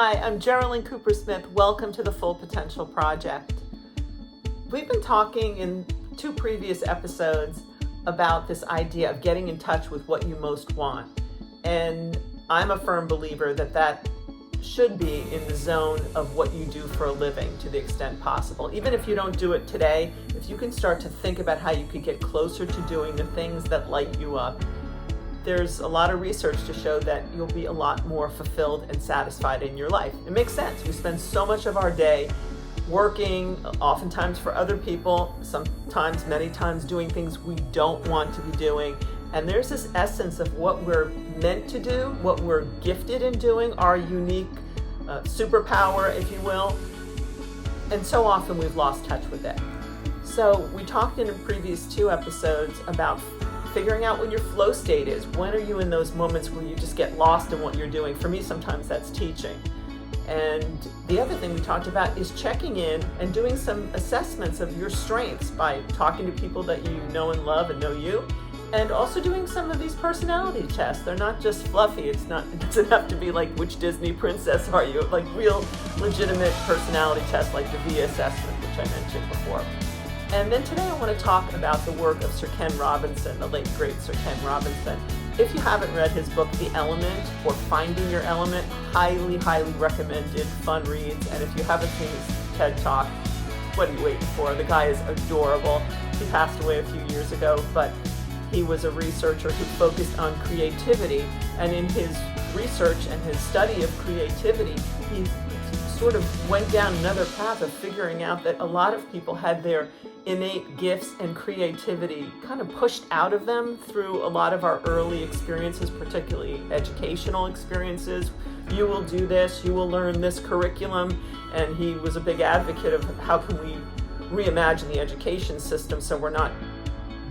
Hi, I'm Geraldine Cooper-Smith. Welcome to the Full Potential Project. We've been talking in 2 previous episodes about this idea of getting in touch with what you most want. And I'm a firm believer that that should be in the zone of what you do for a living to the extent possible. Even if you don't do it today, if you can start to think about how you could get closer to doing the things that light you up, there's a lot of research to show that you'll be a lot more fulfilled and satisfied in your life. It makes sense. We spend so much of our day working, oftentimes for other people, sometimes, many times doing things we don't want to be doing. And there's this essence of what we're meant to do, what we're gifted in doing, our unique superpower, if you will. And so often we've lost touch with it. So we talked in the previous 2 episodes about figuring out when your flow state is. When are you in those moments where you just get lost in what you're doing? For me, sometimes that's teaching. And the other thing we talked about is checking in and doing some assessments of your strengths by talking to people that you know and love and know you, and also doing some of these personality tests. They're not just fluffy. It doesn't have to be like, which Disney princess are you? Like real legitimate personality tests like the V assessment, which I mentioned before. And then today I want to talk about the work of Sir Ken Robinson, the late great Sir Ken Robinson. If you haven't read his book, The Element, or Finding Your Element, highly, highly recommended, fun reads. And if you haven't seen his TED Talk, what are you waiting for? The guy is adorable. He passed away a few years ago, but he was a researcher who focused on creativity. And in his research and his study of creativity, he sort of went down another path of figuring out that a lot of people had their innate gifts and creativity kind of pushed out of them through a lot of our early experiences, particularly educational experiences. You will do this, you will learn this curriculum. And he was a big advocate of how can we reimagine the education system so we're not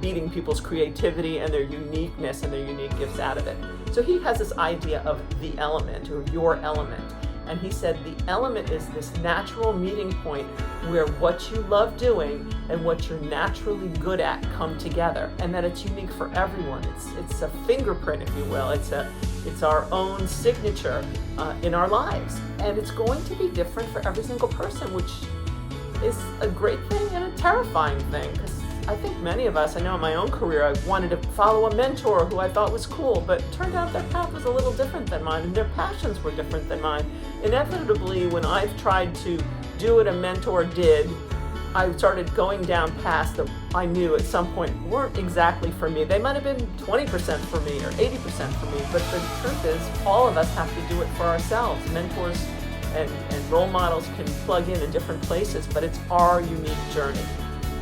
beating people's creativity and their uniqueness and their unique gifts out of it. So he has this idea of the element, or your element. And he said the element is this natural meeting point where what you love doing and what you're naturally good at come together, and that it's unique for everyone. It's a fingerprint, if you will. It's our own signature in our lives, and it's going to be different for every single person, which is a great thing and a terrifying thing. Because I think many of us, I know in my own career, I wanted to follow a mentor who I thought was cool, but it turned out their path was a little different than mine, and their passions were different than mine. Inevitably, when I've tried to do what a mentor did, I started going down paths that I knew at some point weren't exactly for me. They might have been 20% for me or 80% for me, but the truth is, all of us have to do it for ourselves. Mentors and role models can plug in different places, but it's our unique journey.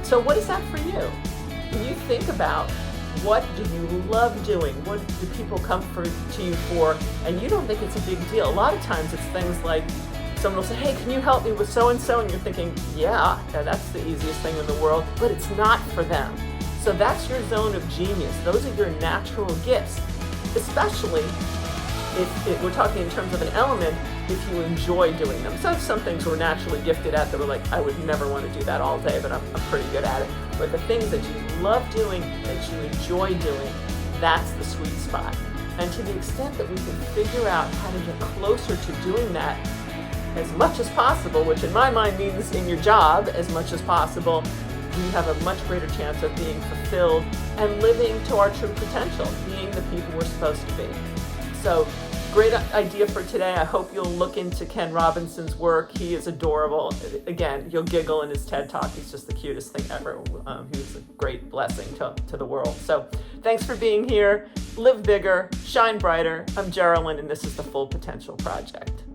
So what is that for you? When you think about what do you love doing, what do people come to you for, and you don't think it's a big deal. A lot of times it's things like someone will say, hey, can you help me with so-and-so? And you're thinking, yeah, that's the easiest thing in the world, but it's not for them. So that's your zone of genius. Those are your natural gifts, especially if we're talking in terms of an element, if you enjoy doing them. So some things we're naturally gifted at that we're like, I would never want to do that all day, but I'm pretty good at it. But the things that you love doing, that you enjoy doing, that's the sweet spot. And to the extent that we can figure out how to get closer to doing that as much as possible, which in my mind means in your job as much as possible, we have a much greater chance of being fulfilled and living to our true potential, being the people we're supposed to be. So, great idea for today. I hope you'll look into Ken Robinson's work. He is adorable. Again, you'll giggle in his TED Talk. He's just the cutest thing ever. He was a great blessing to the world. So thanks for being here. Live bigger, shine brighter. I'm Geraldine, and this is the Full Potential Project.